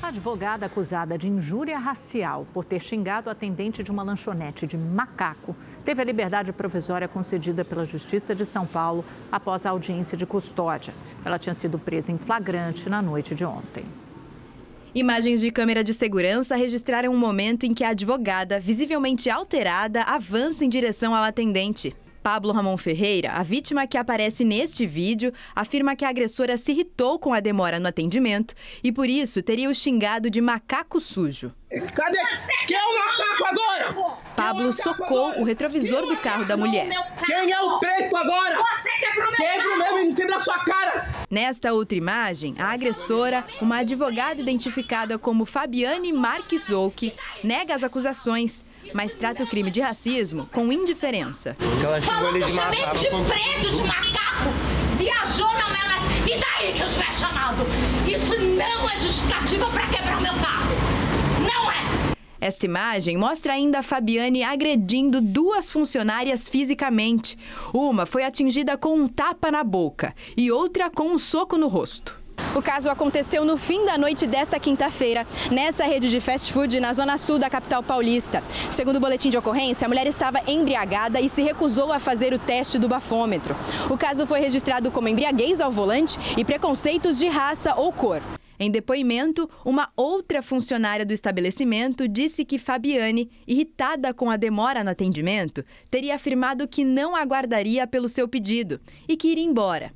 advogada acusada de injúria racial por ter xingado o atendente de uma lanchonete de macaco teve a liberdade provisória concedida pela Justiça de São Paulo após a audiência de custódia. Ela tinha sido presa em flagrante na noite de ontem. Imagens de câmera de segurança registraram um momento em que a advogada, visivelmente alterada, avança em direção ao atendente. Pablo Ramon Ferreira, a vítima que aparece neste vídeo, afirma que a agressora se irritou com a demora no atendimento e, por isso, teria o xingado de macaco sujo. Cadê? Quem é o macaco agora? Pablo socou o retrovisor do carro da mulher. Quem é o preto agora? Você quebrou meu carro! Quebra mesmo, quebra a sua cara! Nesta outra imagem, a agressora, uma advogada identificada como Fabiane Marques Zouki, nega as acusações, mas trata o crime de racismo com indiferença. Falou que eu chamei de preto, de macaco, viajou na mela. E daí se eu tiver chamado? Isso não é justificativa para quebrar o meu carro. Não é! Esta imagem mostra ainda a Fabiane agredindo duas funcionárias fisicamente. Uma foi atingida com um tapa na boca e outra com um soco no rosto. O caso aconteceu no fim da noite desta quinta-feira, nessa rede de fast food na zona sul da capital paulista. Segundo o boletim de ocorrência, a mulher estava embriagada e se recusou a fazer o teste do bafômetro. O caso foi registrado como embriaguez ao volante e preconceitos de raça ou cor. Em depoimento, uma outra funcionária do estabelecimento disse que Fabiane, irritada com a demora no atendimento, teria afirmado que não aguardaria pelo seu pedido e que iria embora.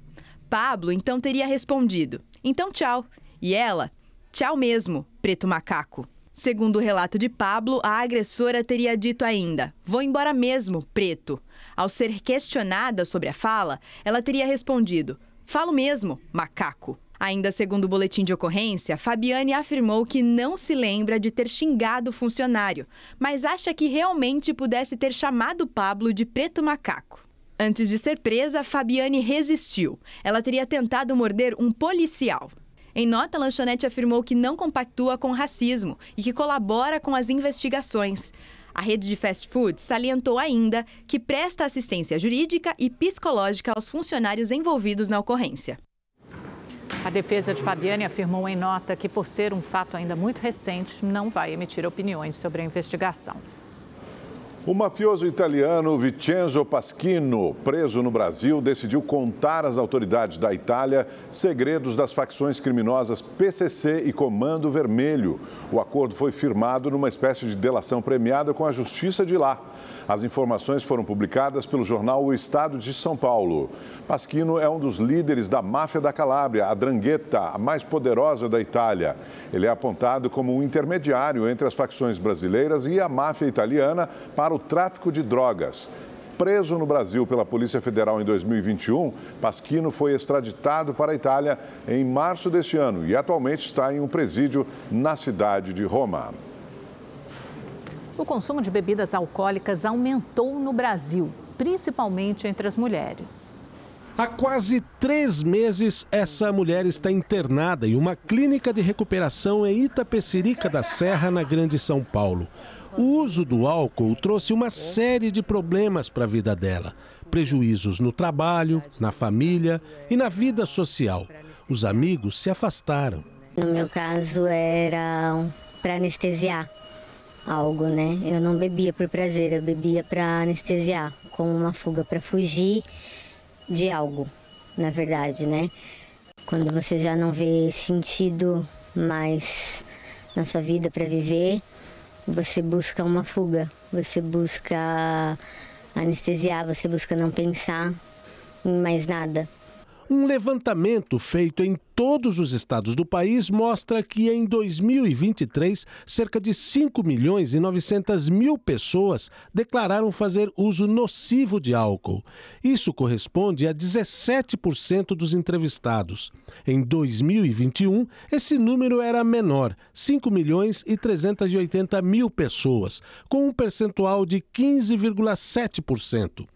Pablo então teria respondido: "Então tchau." E ela: "Tchau mesmo, preto macaco." Segundo o relato de Pablo, a agressora teria dito ainda: "Vou embora mesmo, preto." Ao ser questionada sobre a fala, ela teria respondido: "Falo mesmo, macaco." Ainda segundo o boletim de ocorrência, Fabiane afirmou que não se lembra de ter xingado o funcionário, mas acha que realmente pudesse ter chamado Pablo de preto macaco. Antes de ser presa, Fabiane resistiu. Ela teria tentado morder um policial. Em nota, a lanchonete afirmou que não compactua com racismo e que colabora com as investigações. A rede de fast food salientou ainda que presta assistência jurídica e psicológica aos funcionários envolvidos na ocorrência. A defesa de Fabiane afirmou em nota que, por ser um fato ainda muito recente, não vai emitir opiniões sobre a investigação. O mafioso italiano Vincenzo Pasquino, preso no Brasil, decidiu contar às autoridades da Itália segredos das facções criminosas PCC e Comando Vermelho. O acordo foi firmado numa espécie de delação premiada com a justiça de lá. As informações foram publicadas pelo jornal O Estado de São Paulo. Pasquino é um dos líderes da máfia da Calábria, a 'Ndrangheta, a mais poderosa da Itália. Ele é apontado como um intermediário entre as facções brasileiras e a máfia italiana para o tráfico de drogas. Preso no Brasil pela Polícia Federal em 2021, Pasquino foi extraditado para a Itália em março deste ano e atualmente está em um presídio na cidade de Roma. O consumo de bebidas alcoólicas aumentou no Brasil, principalmente entre as mulheres. Há quase 3 meses, essa mulher está internada em uma clínica de recuperação em Itapecerica da Serra, na Grande São Paulo. O uso do álcool trouxe uma série de problemas para a vida dela. Prejuízos no trabalho, na família e na vida social. Os amigos se afastaram. No meu caso, era para anestesiar algo, né? Eu não bebia por prazer, eu bebia para anestesiar, como uma fuga, para fugir de algo, na verdade, né? Quando você já não vê sentido mais na sua vida para viver, você busca uma fuga, você busca anestesiar, você busca não pensar em mais nada. Um levantamento feito em todos os estados do país mostra que em 2023, cerca de 5.900.000 pessoas declararam fazer uso nocivo de álcool. Isso corresponde a 17% dos entrevistados. Em 2021, esse número era menor, 5.380.000 pessoas, com um percentual de 15,7%.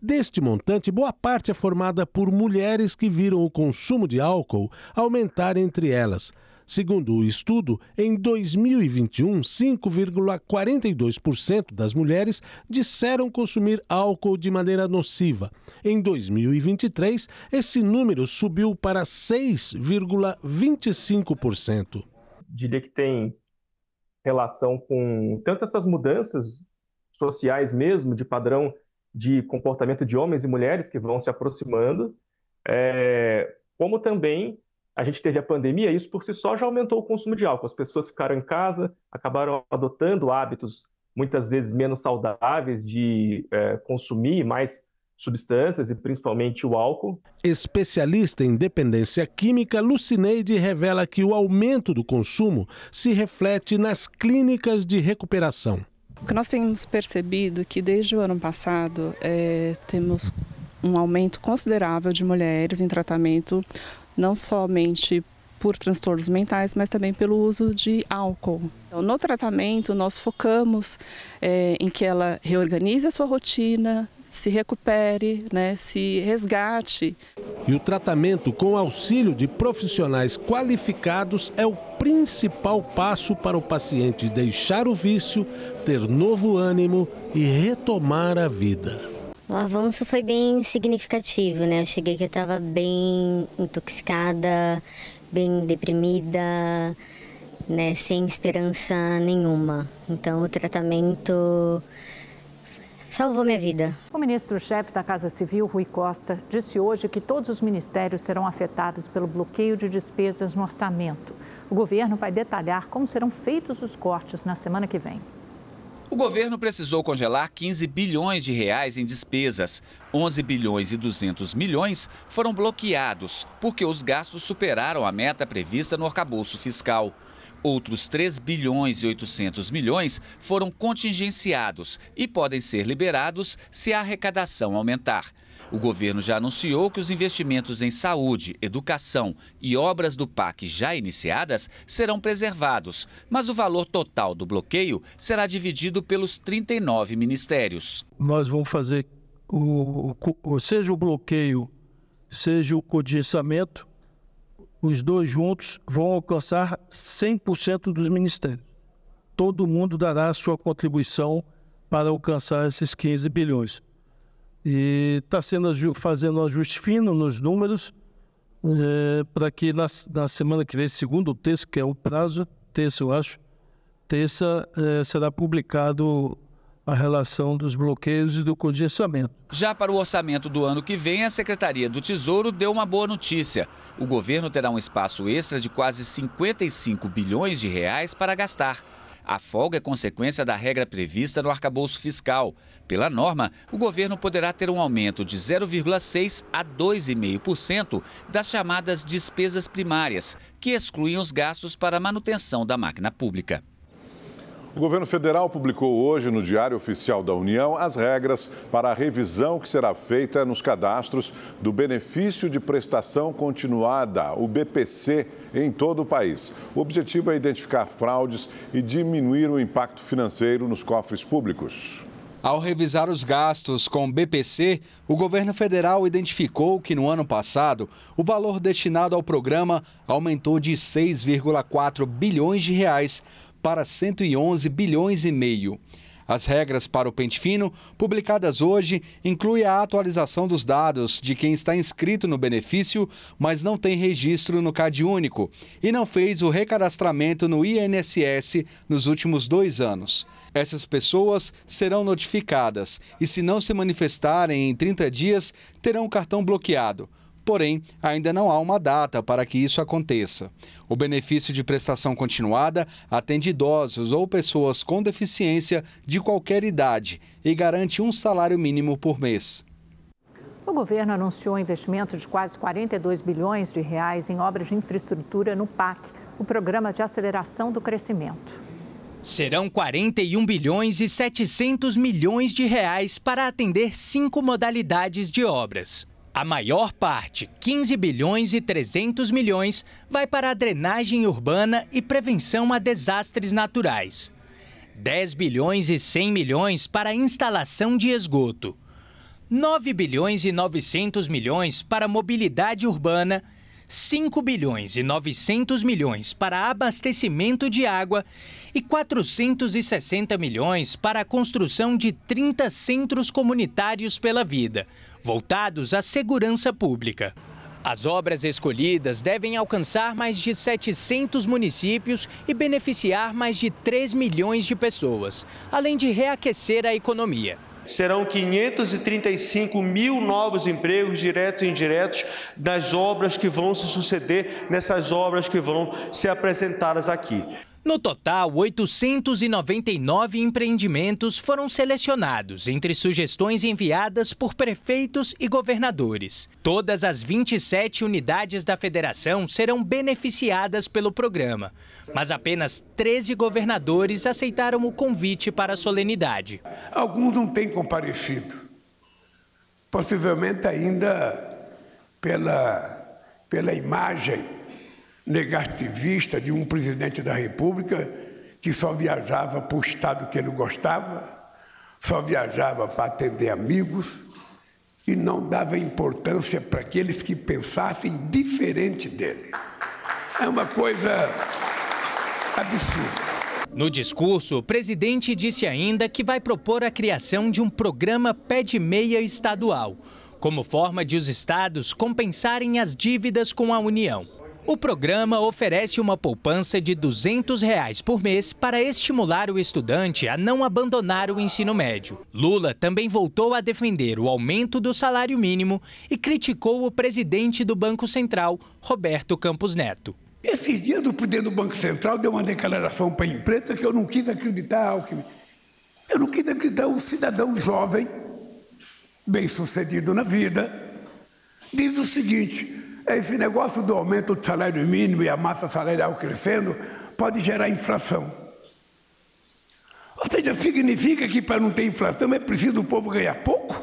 Deste montante, boa parte é formada por mulheres que viram o consumo de álcool aumentar entre elas. Segundo o estudo, em 2021, 5,42% das mulheres disseram consumir álcool de maneira nociva. Em 2023, esse número subiu para 6,25%. diria que tem relação com tanto essas mudanças sociais mesmo, de padrão de comportamento de homens e mulheres que vão se aproximando, como também a gente teve a pandemia, e isso por si só já aumentou o consumo de álcool. As pessoas ficaram em casa, acabaram adotando hábitos muitas vezes menos saudáveis de consumir mais substâncias e principalmente o álcool. Especialista em dependência química, Lucineide revela que o aumento do consumo se reflete nas clínicas de recuperação. O que nós temos percebido é que desde o ano passado temos um aumento considerável de mulheres em tratamento, não somente por transtornos mentais, mas também pelo uso de álcool. Então, no tratamento, nós focamos em que ela reorganize a sua rotina, se recupere, se resgate. E o tratamento com auxílio de profissionais qualificados é o principal passo para o paciente deixar o vício, ter novo ânimo e retomar a vida. O avanço foi bem significativo, Eu cheguei que eu estava bem intoxicada, bem deprimida, sem esperança nenhuma. Então o tratamento salvou minha vida. O ministro-chefe da Casa Civil, Rui Costa, disse hoje que todos os ministérios serão afetados pelo bloqueio de despesas no orçamento. O governo vai detalhar como serão feitos os cortes na semana que vem. O governo precisou congelar 15 bilhões de reais em despesas. 11 bilhões e 200 milhões foram bloqueados, porque os gastos superaram a meta prevista no arcabouço fiscal. Outros 3 bilhões e 800 milhões foram contingenciados e podem ser liberados se a arrecadação aumentar. O governo já anunciou que os investimentos em saúde, educação e obras do PAC já iniciadas serão preservados, mas o valor total do bloqueio será dividido pelos 39 ministérios. Nós vamos fazer, seja o bloqueio, seja o contingenciamento, os dois juntos vão alcançar 100% dos ministérios. Todo mundo dará a sua contribuição para alcançar esses 15 bilhões. E está fazendo um ajuste fino nos números para que na semana que vem, segundo o terça, que é o prazo, terça eu acho, será publicado a relação dos bloqueios e do contingenciamento. Já para o orçamento do ano que vem, a Secretaria do Tesouro deu uma boa notícia. O governo terá um espaço extra de quase 55 bilhões de reais para gastar. A folga é consequência da regra prevista no arcabouço fiscal. Pela norma, o governo poderá ter um aumento de 0,6% a 2,5% das chamadas despesas primárias, que excluem os gastos para a manutenção da máquina pública. O governo federal publicou hoje no Diário Oficial da União as regras para a revisão que será feita nos cadastros do Benefício de Prestação Continuada, o BPC, em todo o país. O objetivo é identificar fraudes e diminuir o impacto financeiro nos cofres públicos. Ao revisar os gastos com o BPC, o governo federal identificou que no ano passado o valor destinado ao programa aumentou de 6,4 bilhões de reais para 111 bilhões e meio. As regras para o pente fino, publicadas hoje, incluem a atualização dos dados de quem está inscrito no benefício, mas não tem registro no CadÚnico e não fez o recadastramento no INSS nos últimos 2 anos. Essas pessoas serão notificadas e, se não se manifestarem em 30 dias, terão o cartão bloqueado. Porém, ainda não há uma data para que isso aconteça. O benefício de prestação continuada atende idosos ou pessoas com deficiência de qualquer idade e garante um salário mínimo por mês. O governo anunciou investimento de quase 42 bilhões de reais em obras de infraestrutura no PAC, o Programa de Aceleração do Crescimento. Serão 41 bilhões e 700 milhões de reais para atender 5 modalidades de obras. A maior parte, 15 bilhões e 300 milhões, vai para a drenagem urbana e prevenção a desastres naturais. 10 bilhões e 100 milhões para a instalação de esgoto. 9 bilhões e 900 milhões para mobilidade urbana. 5 bilhões e 900 milhões para abastecimento de água e 460 milhões para a construção de 30 centros comunitários pela vida, voltados à segurança pública. As obras escolhidas devem alcançar mais de 700 municípios e beneficiar mais de 3 milhões de pessoas, além de reaquecer a economia. Serão 535 mil novos empregos, diretos e indiretos, das obras que vão se suceder, nessas obras que vão ser apresentadas aqui. No total, 899 empreendimentos foram selecionados entre sugestões enviadas por prefeitos e governadores. Todas as 27 unidades da federação serão beneficiadas pelo programa, mas apenas 13 governadores aceitaram o convite para a solenidade. Alguns não têm comparecido, possivelmente ainda pela imagem negativista de um presidente da República que só viajava para o estado que ele gostava, só viajava para atender amigos e não dava importância para aqueles que pensassem diferente dele. É uma coisa absurda. No discurso, o presidente disse ainda que vai propor a criação de um programa pé de meia estadual, como forma de os estados compensarem as dívidas com a União. O programa oferece uma poupança de R$ 200 por mês para estimular o estudante a não abandonar o ensino médio. Lula também voltou a defender o aumento do salário mínimo e criticou o presidente do Banco Central, Roberto Campos Neto. Esse dia do presidente do Banco Central deu uma declaração para a imprensa que eu não quis acreditar. Eu não quis acreditar. Um cidadão jovem, bem-sucedido na vida, diz o seguinte: esse negócio do aumento do salário mínimo e a massa salarial crescendo pode gerar inflação. Ou seja, significa que para não ter inflação é preciso o povo ganhar pouco?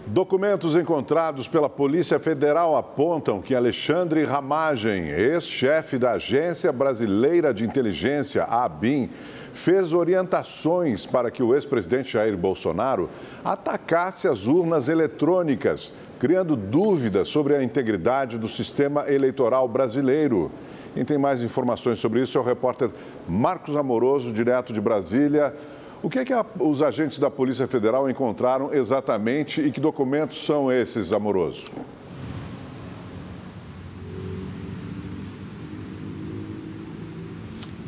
Documentos encontrados pela Polícia Federal apontam que Alexandre Ramagem, ex-chefe da Agência Brasileira de Inteligência, a ABIN, fez orientações para que o ex-presidente Jair Bolsonaro atacasse as urnas eletrônicas, criando dúvidas sobre a integridade do sistema eleitoral brasileiro. Quem tem mais informações sobre isso é o repórter Marcos Amoroso, direto de Brasília. O que é que os agentes da Polícia Federal encontraram exatamente e que documentos são esses, Amoroso?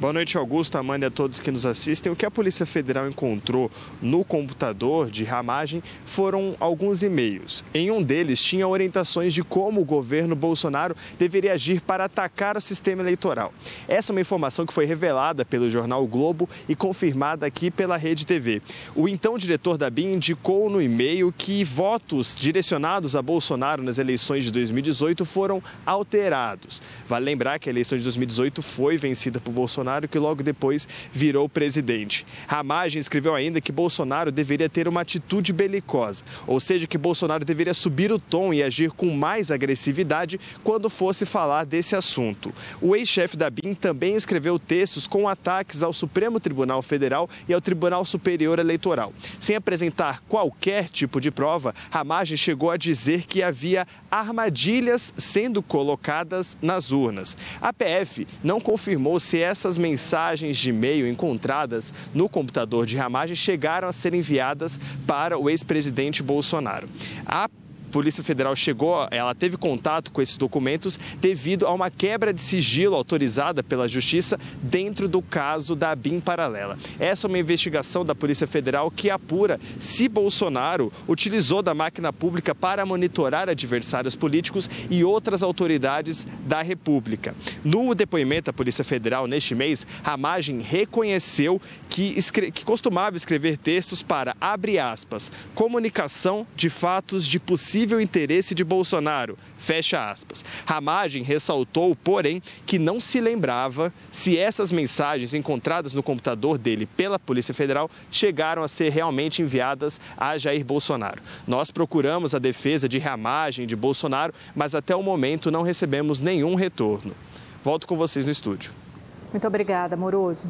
Boa noite, Augusto, Amanda e a todos que nos assistem. O que a Polícia Federal encontrou no computador de Ramagem foram alguns e-mails. Em um deles tinha orientações de como o governo Bolsonaro deveria agir para atacar o sistema eleitoral. Essa é uma informação que foi revelada pelo jornal o Globo e confirmada aqui pela Rede TV. O então diretor da BIM indicou no e-mail que votos direcionados a Bolsonaro nas eleições de 2018 foram alterados. Vale lembrar que a eleição de 2018 foi vencida por Bolsonaro, que logo depois virou presidente. Ramagem escreveu ainda que Bolsonaro deveria ter uma atitude belicosa, ou seja, que Bolsonaro deveria subir o tom e agir com mais agressividade quando fosse falar desse assunto. O ex-chefe da BIM também escreveu textos com ataques ao Supremo Tribunal Federal e ao Tribunal Superior Eleitoral. Sem apresentar qualquer tipo de prova, Ramagem chegou a dizer que havia armadilhas sendo colocadas nas urnas. A PF não confirmou se essas mensagens de e-mail encontradas no computador de Ramagem chegaram a ser enviadas para o ex-presidente Bolsonaro. A Polícia Federal ela teve contato com esses documentos devido a uma quebra de sigilo autorizada pela Justiça dentro do caso da BIM paralela. Essa é uma investigação da Polícia Federal que apura se Bolsonaro utilizou da máquina pública para monitorar adversários políticos e outras autoridades da República. No depoimento da Polícia Federal neste mês, Ramagem reconheceu que costumava escrever textos para, abre aspas, comunicação de fatos de possível interesse de Bolsonaro, fecha aspas. Ramagem ressaltou, porém, que não se lembrava se essas mensagens encontradas no computador dele pela Polícia Federal chegaram a ser realmente enviadas a Jair Bolsonaro. Nós procuramos a defesa de Ramagem, de Bolsonaro, mas até o momento não recebemos nenhum retorno. Volto com vocês no estúdio. Muito obrigada, Amoroso.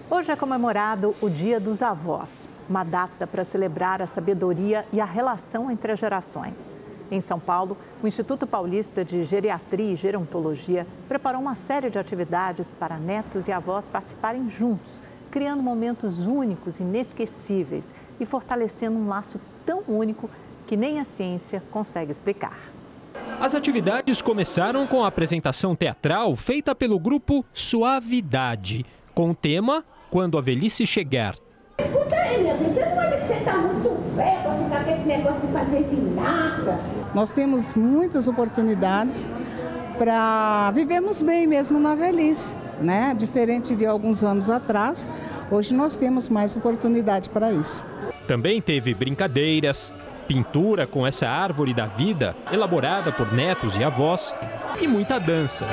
Hoje é comemorado o Dia dos Avós, uma data para celebrar a sabedoria e a relação entre as gerações. Em São Paulo, o Instituto Paulista de Geriatria e Gerontologia preparou uma série de atividades para netos e avós participarem juntos, criando momentos únicos, inesquecíveis e fortalecendo um laço tão único que nem a ciência consegue explicar. As atividades começaram com a apresentação teatral feita pelo grupo Suavidade, com o tema Quando a Velhice Chegar. Escuta aí, minha filha, você não acha que você está muito velho para ficar com esse negócio de fazer ginástica? Nós temos muitas oportunidades para vivermos bem mesmo na velhice, né? Diferente de alguns anos atrás, hoje nós temos mais oportunidade para isso. Também teve brincadeiras, pintura com essa árvore da vida, elaborada por netos e avós, e muita dança.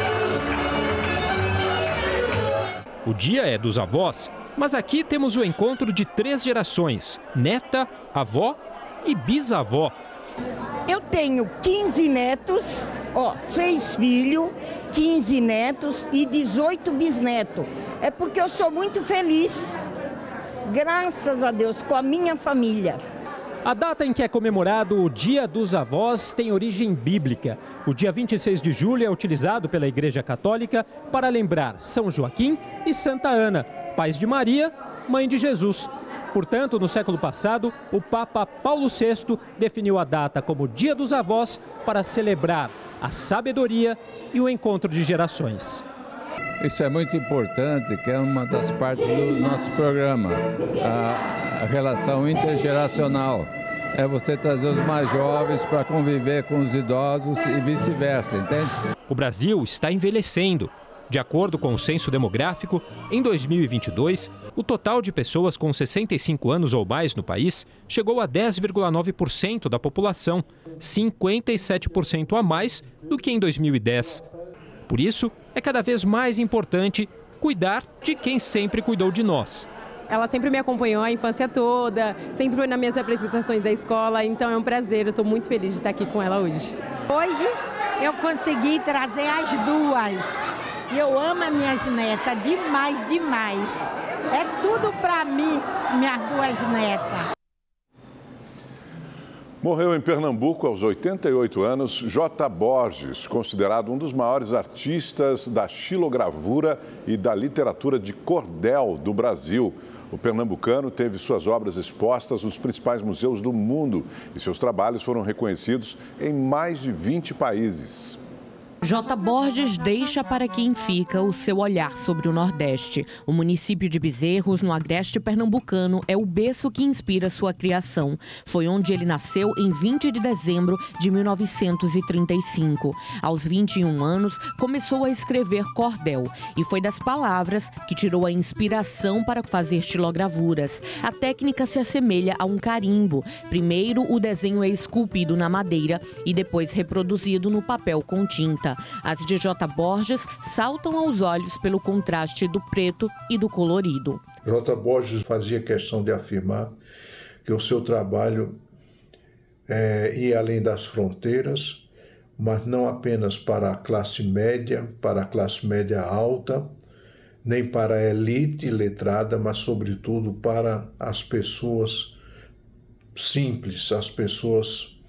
O dia é dos avós, mas aqui temos o encontro de 3 gerações, neta, avó e bisavó. Eu tenho 15 netos, 6 filhos, 15 netos e 18 bisnetos. É porque eu sou muito feliz, graças a Deus, com a minha família. A data em que é comemorado o Dia dos Avós tem origem bíblica. O dia 26 de julho é utilizado pela Igreja Católica para lembrar São Joaquim e Santa Ana, pais de Maria, mãe de Jesus. Portanto, no século passado, o Papa Paulo VI definiu a data como Dia dos Avós para celebrar a sabedoria e o encontro de gerações. Isso é muito importante, que é uma das partes do nosso programa, a relação intergeracional. É você trazer os mais jovens para conviver com os idosos e vice-versa, entende? O Brasil está envelhecendo. De acordo com o censo demográfico, em 2022, o total de pessoas com 65 anos ou mais no país chegou a 10,9% da população, 57% a mais do que em 2010. Por isso, é cada vez mais importante cuidar de quem sempre cuidou de nós. Ela sempre me acompanhou a infância toda, sempre foi nas minhas apresentações da escola, então é um prazer, eu estou muito feliz de estar aqui com ela hoje. Hoje eu consegui trazer as duas. E eu amo as minhas netas demais, demais. É tudo para mim, minhas 2 netas. Morreu em Pernambuco aos 88 anos J. Borges, considerado um dos maiores artistas da xilogravura e da literatura de cordel do Brasil. O pernambucano teve suas obras expostas nos principais museus do mundo e seus trabalhos foram reconhecidos em mais de 20 países. J. Borges deixa para quem fica o seu olhar sobre o Nordeste. O município de Bezerros, no agreste pernambucano, é o berço que inspira sua criação. Foi onde ele nasceu em 20 de dezembro de 1935. Aos 21 anos, começou a escrever cordel e foi das palavras que tirou a inspiração para fazer xilogravuras. A técnica se assemelha a um carimbo. Primeiro, o desenho é esculpido na madeira e depois reproduzido no papel com tinta. As de J. Borges saltam aos olhos pelo contraste do preto e do colorido. J. Borges fazia questão de afirmar que o seu trabalho ia além das fronteiras, mas não apenas para a classe média alta, nem para a elite letrada, mas sobretudo para as pessoas simples, as pessoas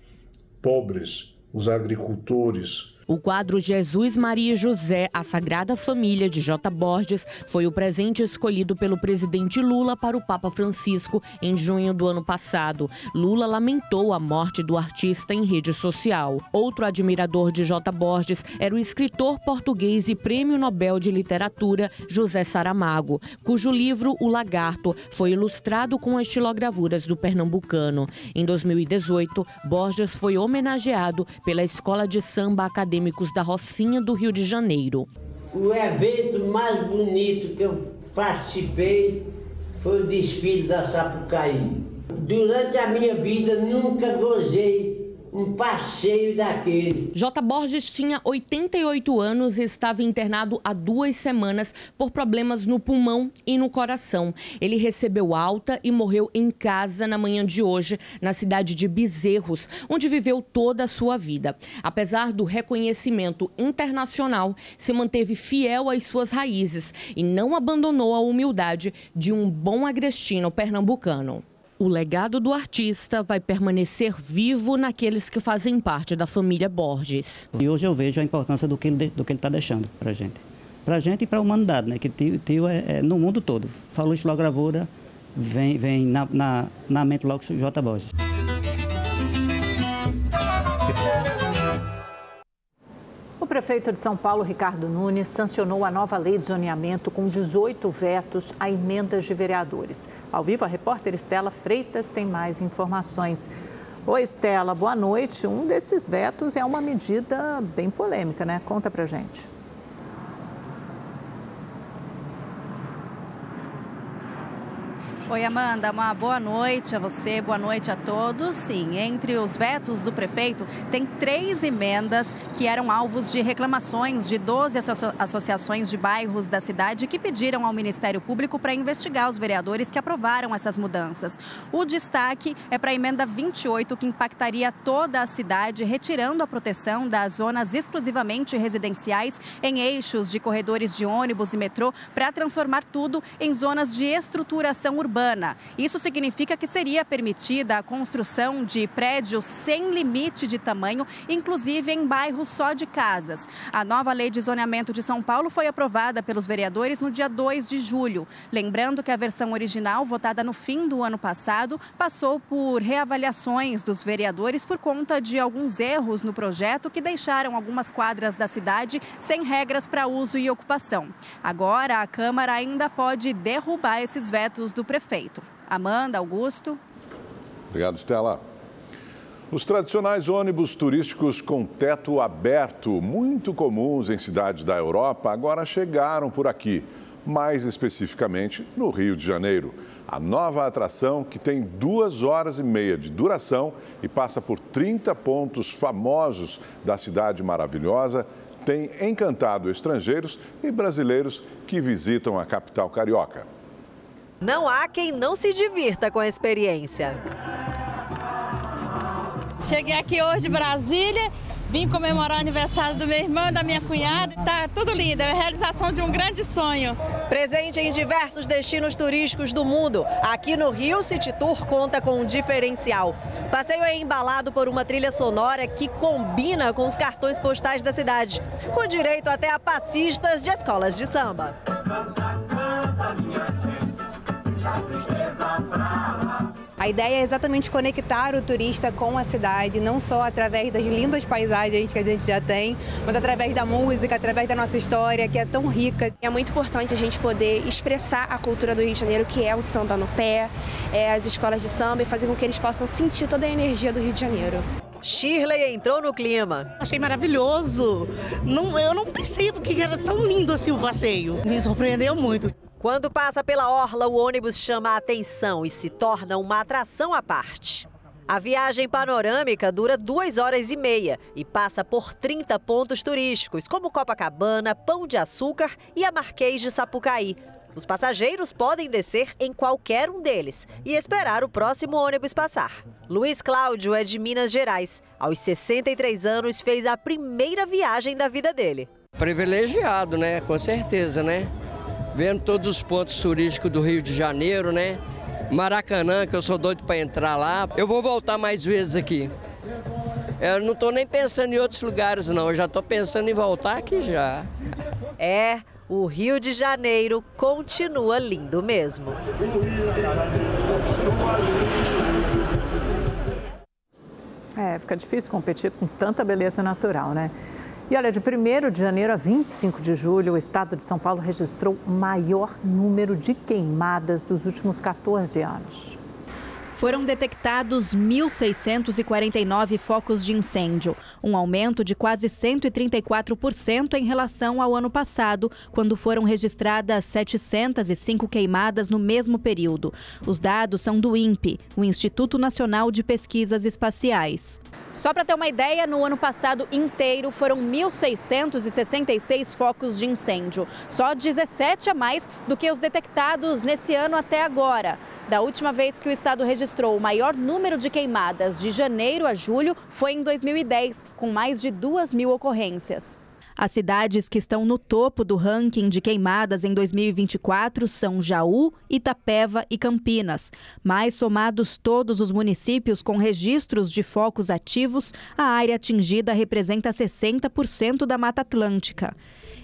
pobres, os agricultores. O quadro Jesus, Maria e José, a Sagrada Família de J. Borges, foi o presente escolhido pelo presidente Lula para o Papa Francisco em junho do ano passado. Lula lamentou a morte do artista em rede social. Outro admirador de J. Borges era o escritor português e Prêmio Nobel de Literatura José Saramago, cujo livro O Lagarto foi ilustrado com as xilogravuras do pernambucano. Em 2018, Borges foi homenageado pela Escola de Samba Acadêmicos da Rocinha do Rio de Janeiro. O evento mais bonito que eu participei foi o desfile da Sapucaí. Durante a minha vida nunca gozei um passeio daquele. J. Borges tinha 88 anos e estava internado há 2 semanas por problemas no pulmão e no coração. Ele recebeu alta e morreu em casa na manhã de hoje, na cidade de Bezerros, onde viveu toda a sua vida. Apesar do reconhecimento internacional, se manteve fiel às suas raízes e não abandonou a humildade de um bom agrestino pernambucano. O legado do artista vai permanecer vivo naqueles que fazem parte da família Borges. E hoje eu vejo a importância do que ele está deixando para a gente. Para a gente e para a humanidade, né? Que tio é no mundo todo. Falou xilogravura, vem na mente logo J. Borges. O prefeito de São Paulo, Ricardo Nunes, sancionou a nova lei de zoneamento com 18 vetos a emendas de vereadores. Ao vivo, a repórter Estela Freitas tem mais informações. Oi, Estela, boa noite. Um desses vetos é uma medida bem polêmica, né? Conta pra gente. Oi, Amanda, uma boa noite a você, boa noite a todos. Sim, entre os vetos do prefeito, tem 3 emendas que eram alvos de reclamações de 12 associações de bairros da cidade que pediram ao Ministério Público para investigar os vereadores que aprovaram essas mudanças. O destaque é para a emenda 28, que impactaria toda a cidade, retirando a proteção das zonas exclusivamente residenciais em eixos de corredores de ônibus e metrô para transformar tudo em zonas de estruturação urbana. Isso significa que seria permitida a construção de prédios sem limite de tamanho, inclusive em bairros só de casas. A nova lei de zoneamento de São Paulo foi aprovada pelos vereadores no dia 2 de julho. Lembrando que a versão original, votada no fim do ano passado, passou por reavaliações dos vereadores por conta de alguns erros no projeto que deixaram algumas quadras da cidade sem regras para uso e ocupação. Agora, a Câmara ainda pode derrubar esses vetos do prefeito. Amanda, Augusto. Obrigado, Estela. Os tradicionais ônibus turísticos com teto aberto, muito comuns em cidades da Europa, agora chegaram por aqui, mais especificamente no Rio de Janeiro. A nova atração, que tem 2 horas e meia de duração e passa por 30 pontos famosos da cidade maravilhosa, tem encantado estrangeiros e brasileiros que visitam a capital carioca. Não há quem não se divirta com a experiência. Cheguei aqui hoje de Brasília, vim comemorar o aniversário do meu irmão e da minha cunhada. Tá tudo lindo, é a realização de um grande sonho. Presente em diversos destinos turísticos do mundo, aqui no Rio, City Tour conta com um diferencial. O passeio é embalado por uma trilha sonora que combina com os cartões postais da cidade, com direito até a passistas de escolas de samba. A ideia é exatamente conectar o turista com a cidade, não só através das lindas paisagens que a gente já tem, mas através da música, através da nossa história, que é tão rica. É muito importante a gente poder expressar a cultura do Rio de Janeiro, que é o samba no pé, as escolas de samba, e fazer com que eles possam sentir toda a energia do Rio de Janeiro. Shirley entrou no clima. Achei maravilhoso. Eu não pensei que era tão lindo assim o passeio. Me surpreendeu muito. Quando passa pela orla, o ônibus chama a atenção e se torna uma atração à parte. A viagem panorâmica dura 2 horas e meia e passa por 30 pontos turísticos, como Copacabana, Pão de Açúcar e a Marquês de Sapucaí. Os passageiros podem descer em qualquer um deles e esperar o próximo ônibus passar. Luiz Cláudio é de Minas Gerais. Aos 63 anos, fez a primeira viagem da vida dele. Privilegiado, né? Com certeza, né? Vendo todos os pontos turísticos do Rio de Janeiro, né? Maracanã, que eu sou doido para entrar lá. Eu vou voltar mais vezes aqui. Eu não estou nem pensando em outros lugares, não. Eu já estou pensando em voltar aqui já. O Rio de Janeiro continua lindo mesmo. Fica difícil competir com tanta beleza natural, né? E olha, de 1º de janeiro a 25 de julho, o estado de São Paulo registrou o maior número de queimadas dos últimos 14 anos. Foram detectados 1.649 focos de incêndio, um aumento de quase 134% em relação ao ano passado, quando foram registradas 705 queimadas no mesmo período. Os dados são do INPE, o Instituto Nacional de Pesquisas Espaciais. Só para ter uma ideia, no ano passado inteiro foram 1.666 focos de incêndio, só 17 a mais do que os detectados nesse ano até agora. Da última vez que o estado registrou o maior número de queimadas de janeiro a julho foi em 2010, com mais de 2.000 ocorrências. As cidades que estão no topo do ranking de queimadas em 2024 são Jaú, Itapeva e Campinas. Mas, somados todos os municípios com registros de focos ativos, a área atingida representa 60% da Mata Atlântica.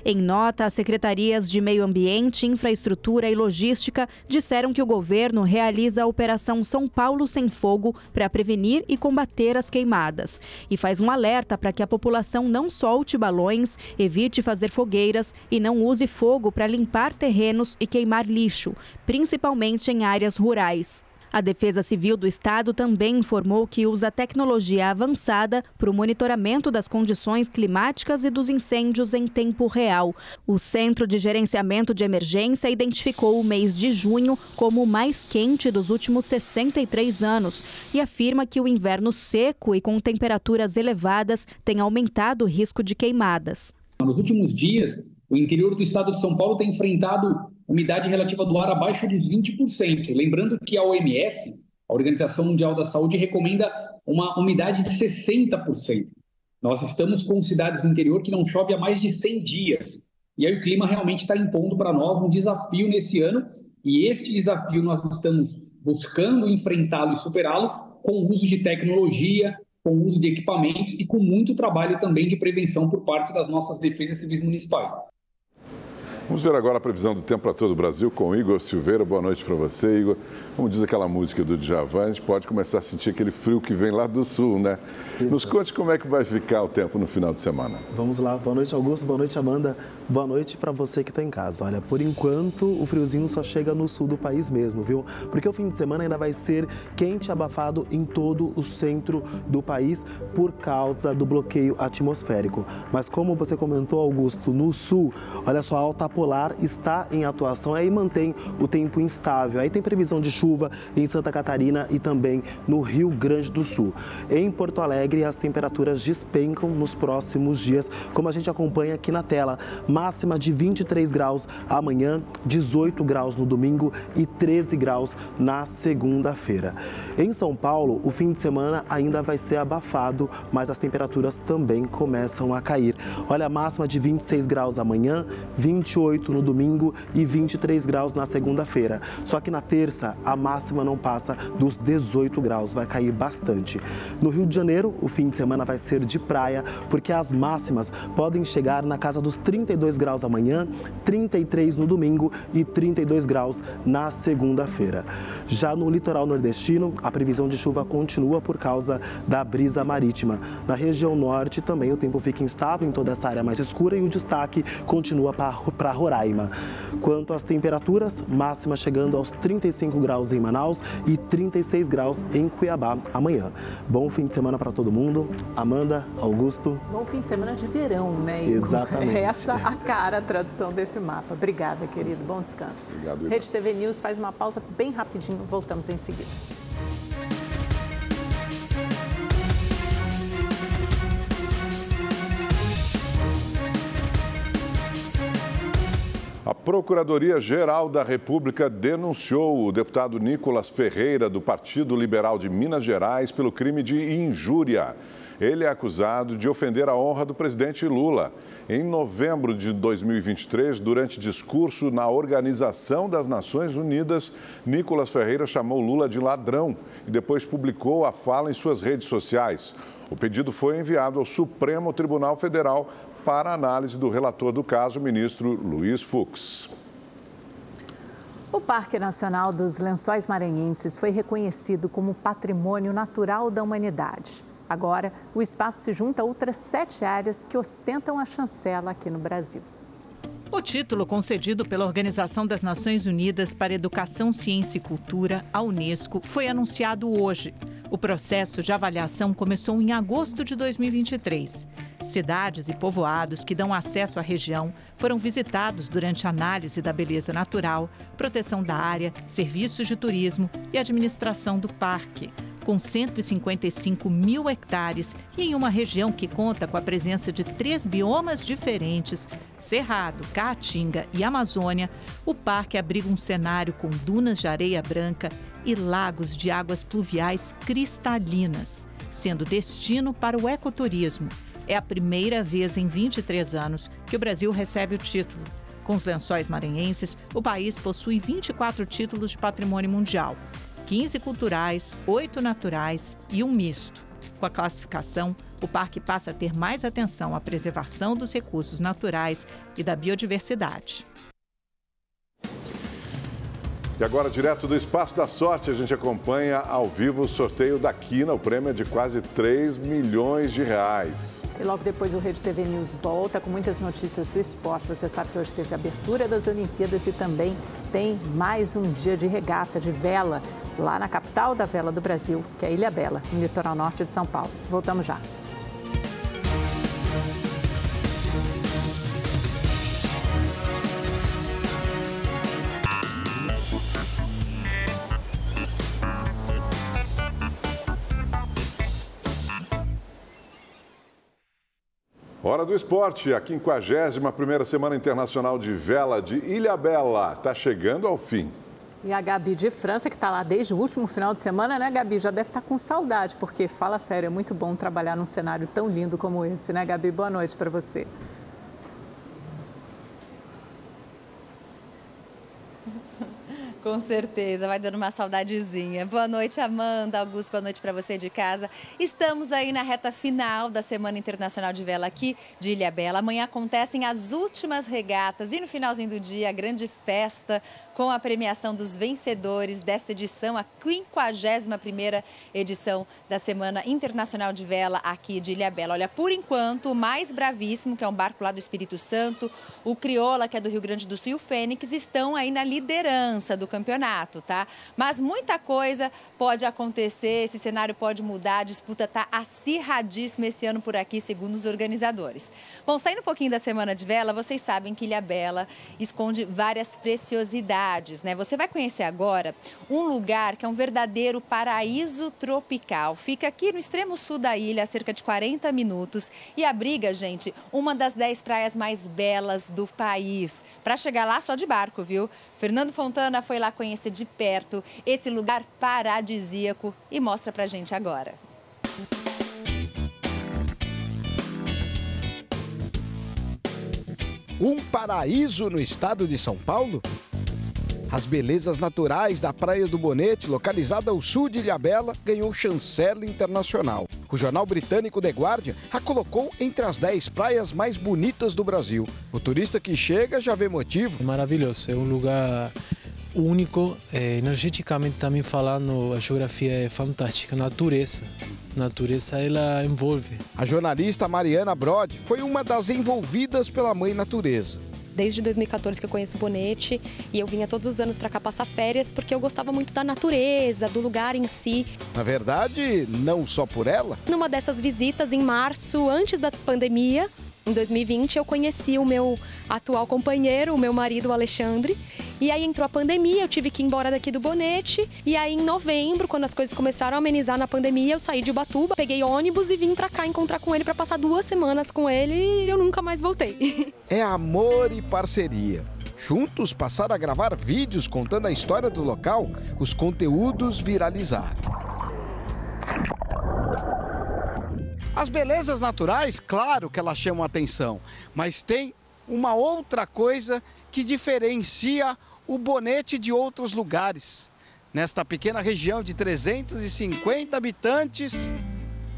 Em nota, as secretarias de Meio Ambiente, Infraestrutura e Logística disseram que o governo realiza a Operação São Paulo Sem Fogo para prevenir e combater as queimadas. E faz um alerta para que a população não solte balões, evite fazer fogueiras e não use fogo para limpar terrenos e queimar lixo, principalmente em áreas rurais. A Defesa Civil do Estado também informou que usa tecnologia avançada para o monitoramento das condições climáticas e dos incêndios em tempo real. O Centro de Gerenciamento de Emergência identificou o mês de junho como o mais quente dos últimos 63 anos e afirma que o inverno seco e com temperaturas elevadas tem aumentado o risco de queimadas. Nos últimos dias, o interior do estado de São Paulo tem enfrentado umidade relativa do ar abaixo dos 20%. Lembrando que a OMS, a Organização Mundial da Saúde, recomenda uma umidade de 60%. Nós estamos com cidades no interior que não chove há mais de 100 dias. E aí o clima realmente está impondo para nós um desafio nesse ano. E este desafio nós estamos buscando enfrentá-lo e superá-lo com o uso de tecnologia, com o uso de equipamentos e com muito trabalho também de prevenção por parte das nossas defesas civis municipais. Vamos ver agora a previsão do tempo para todo o Brasil com Igor Silveira. Boa noite para você, Igor. Como diz aquela música do Djavan, a gente pode começar a sentir aquele frio que vem lá do sul, né? Isso. Nos conte como é que vai ficar o tempo no final de semana. Vamos lá. Boa noite, Augusto. Boa noite, Amanda. Boa noite para você que está em casa. Olha, por enquanto, o friozinho só chega no sul do país mesmo, viu? Porque o fim de semana ainda vai ser quente e abafado em todo o centro do país por causa do bloqueio atmosférico. Mas como você comentou, Augusto, no sul, olha só, a alta polar está em atuação e mantém o tempo instável. Aí tem previsão de chuva em Santa Catarina e também no Rio Grande do Sul. Em Porto Alegre, as temperaturas despencam nos próximos dias, como a gente acompanha aqui na tela. Máxima de 23 graus amanhã, 18 graus no domingo e 13 graus na segunda-feira. Em São Paulo, o fim de semana ainda vai ser abafado, mas as temperaturas também começam a cair. Olha, a máxima de 26 graus amanhã, 28 no domingo e 23 graus na segunda-feira. Só que na terça, a máxima não passa dos 18 graus, vai cair bastante. No Rio de Janeiro, o fim de semana vai ser de praia, porque as máximas podem chegar na casa dos 32 graus amanhã, 33 no domingo e 32 graus na segunda-feira. Já no litoral nordestino, a previsão de chuva continua por causa da brisa marítima. Na região norte também o tempo fica instável em toda essa área mais escura e o destaque continua para Roraima. Quanto às temperaturas, máxima chegando aos 35 graus em Manaus e 36 graus em Cuiabá amanhã. Bom fim de semana para todo mundo. Amanda, Augusto. Bom fim de semana de verão, né, Igor? Exatamente. É essa a cara, a tradução desse mapa. Obrigada, querido. Bom descanso. Obrigado, Igor. Rede TV News faz uma pausa bem rapidinho. Voltamos em seguida. A Procuradoria-Geral da República denunciou o deputado Nicolas Ferreira, do Partido Liberal de Minas Gerais, pelo crime de injúria. Ele é acusado de ofender a honra do presidente Lula. Em novembro de 2023, durante discurso na Organização das Nações Unidas, Nicolas Ferreira chamou Lula de ladrão e depois publicou a fala em suas redes sociais. O pedido foi enviado ao Supremo Tribunal Federal para análise do relator do caso, o ministro Luiz Fux. O Parque Nacional dos Lençóis Maranhenses foi reconhecido como Patrimônio Natural da Humanidade. Agora, o espaço se junta a outras 7 áreas que ostentam a chancela aqui no Brasil. O título concedido pela Organização das Nações Unidas para Educação, Ciência e Cultura, a Unesco, foi anunciado hoje. O processo de avaliação começou em agosto de 2023. Cidades e povoados que dão acesso à região foram visitados durante a análise da beleza natural, proteção da área, serviços de turismo e administração do parque. Com 155 mil hectares e em uma região que conta com a presença de 3 biomas diferentes, Cerrado, Caatinga e Amazônia, o parque abriga um cenário com dunas de areia branca e lagos de águas pluviais cristalinas, sendo destino para o ecoturismo. É a primeira vez em 23 anos que o Brasil recebe o título. Com os Lençóis Maranhenses, o país possui 24 títulos de patrimônio mundial, 15 culturais, 8 naturais e 1 misto. Com a classificação, o parque passa a ter mais atenção à preservação dos recursos naturais e da biodiversidade. E agora, direto do Espaço da Sorte, a gente acompanha ao vivo o sorteio da Quina. O prêmio é de quase 3 milhões de reais. E logo depois o Rede TV News volta com muitas notícias do esporte. Você sabe que hoje teve a abertura das Olimpíadas e também tem mais um dia de regata de vela lá na capital da vela do Brasil, que é Ilhabela, no litoral norte de São Paulo. Voltamos já. Hora do esporte, a 51ª Semana Internacional de Vela de Ilhabela está chegando ao fim. E a Gabi de França, que está lá desde o último final de semana, né, Gabi? Já deve estar com saudade, porque, fala sério, é muito bom trabalhar num cenário tão lindo como esse, né, Gabi? Boa noite para você. Com certeza, vai dando uma saudadezinha. Boa noite, Amanda, Augusto, boa noite para você de casa. Estamos aí na reta final da Semana Internacional de Vela aqui de Ilhabela. Amanhã acontecem as últimas regatas e no finalzinho do dia a grande festa com a premiação dos vencedores desta edição, a 51ª edição da Semana Internacional de Vela aqui de Ilhabela. Olha, por enquanto, o mais bravíssimo, que é um barco lá do Espírito Santo, o Crioula, que é do Rio Grande do Sul, e o Fênix estão aí na liderança do campeonato, tá? Mas muita coisa pode acontecer, esse cenário pode mudar, a disputa tá acirradíssima esse ano por aqui, segundo os organizadores. Bom, saindo um pouquinho da Semana de Vela, vocês sabem que Ilhabela esconde várias preciosidades, né? Você vai conhecer agora um lugar que é um verdadeiro paraíso tropical. Fica aqui no extremo sul da ilha, a cerca de 40 minutos, e abriga, gente, uma das 10 praias mais belas do país. Para chegar lá, só de barco, viu? Fernando Fontana foi lá conhecer de perto esse lugar paradisíaco e mostra pra gente agora. Um paraíso no estado de São Paulo? As belezas naturais da Praia do Bonete, localizada ao sul de Ilhabela, ganhou chancela internacional. O jornal britânico The Guardian a colocou entre as 10 praias mais bonitas do Brasil. O turista que chega já vê motivo. É maravilhoso, é um lugar único, energeticamente também falando, a geografia é fantástica, a natureza ela envolve. A jornalista Mariana Brod foi uma das envolvidas pela Mãe Natureza. Desde 2014 que eu conheço Bonete e eu vinha todos os anos para cá passar férias porque eu gostava muito da natureza, do lugar em si. Na verdade, não só por ela. Numa dessas visitas, em março, antes da pandemia, em 2020, eu conheci o meu atual companheiro, o meu marido, Alexandre. E aí entrou a pandemia, eu tive que ir embora daqui do Bonete. E aí em novembro, quando as coisas começaram a amenizar na pandemia, eu saí de Ubatuba, peguei ônibus e vim pra cá encontrar com ele para passar 2 semanas com ele e eu nunca mais voltei. É amor e parceria. Juntos passaram a gravar vídeos contando a história do local, os conteúdos viralizaram. As belezas naturais, claro que elas chamam a atenção, mas tem uma outra coisa que diferencia o Bonete de outros lugares. Nesta pequena região de 350 habitantes,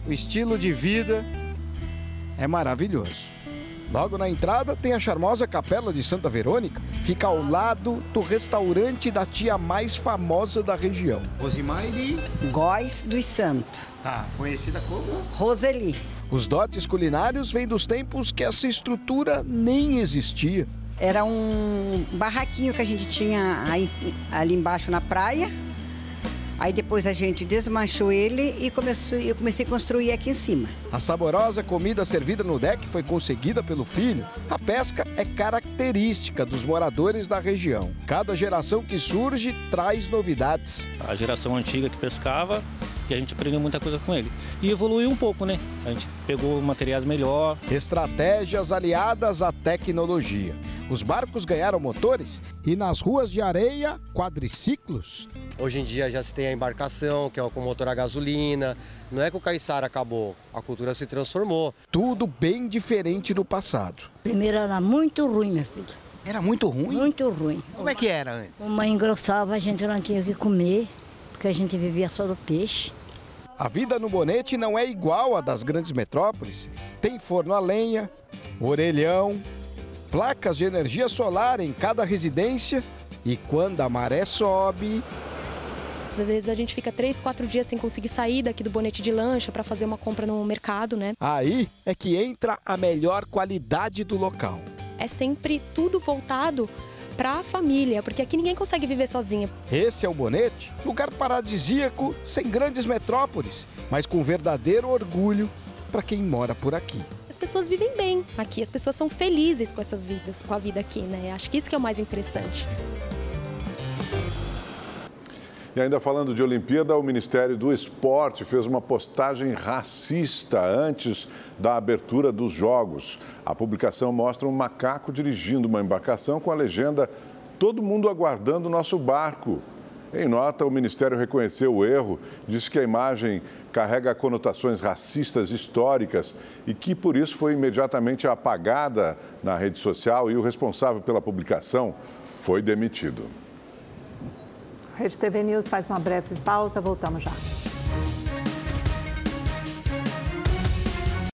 o estilo de vida é maravilhoso. Logo na entrada tem a charmosa Capela de Santa Verônica, fica ao lado do restaurante da tia mais famosa da região. Rosimaire Góes dos Santos. Ah, conhecida como? Roseli. Os dotes culinários vêm dos tempos que essa estrutura nem existia. Era um barraquinho que a gente tinha ali embaixo na praia. Aí depois a gente desmanchou ele e eu comecei a construir aqui em cima. A saborosa comida servida no deck foi conseguida pelo filho. A pesca é característica dos moradores da região. Cada geração que surge traz novidades. A geração antiga que pescava, e a gente aprendeu muita coisa com ele. E evoluiu um pouco, né? A gente pegou materiais melhor. Estratégias aliadas à tecnologia. Os barcos ganharam motores e nas ruas de areia, quadriciclos. Hoje em dia já se tem a embarcação, que é com motor a gasolina. Não é que o caiçara acabou, a cultura se transformou. Tudo bem diferente do passado. Primeiro era muito ruim, meu filho. Era muito ruim? Muito ruim. Como é que era antes? Uma engrossava, a gente não tinha o que comer, porque a gente vivia só do peixe. A vida no Bonete não é igual à das grandes metrópoles. Tem forno a lenha, orelhão, placas de energia solar em cada residência e quando a maré sobe... Às vezes a gente fica 3, 4 dias sem conseguir sair daqui do Bonete de lancha para fazer uma compra no mercado, né? Aí é que entra a melhor qualidade do local. É sempre tudo voltado para a família, porque aqui ninguém consegue viver sozinho. Esse é o Bonete, lugar paradisíaco, sem grandes metrópoles, mas com verdadeiro orgulho para quem mora por aqui. As pessoas vivem bem aqui, as pessoas são felizes com essas vidas, com a vida aqui, né? Acho que isso que é o mais interessante. E ainda falando de Olimpíada, o Ministério do Esporte fez uma postagem racista antes da abertura dos Jogos. A publicação mostra um macaco dirigindo uma embarcação com a legenda "Todo mundo aguardando o nosso barco". Em nota, o Ministério reconheceu o erro, disse que a imagem carrega conotações racistas históricas e que, por isso, foi imediatamente apagada na rede social e o responsável pela publicação foi demitido. Rede TV News faz uma breve pausa, voltamos já.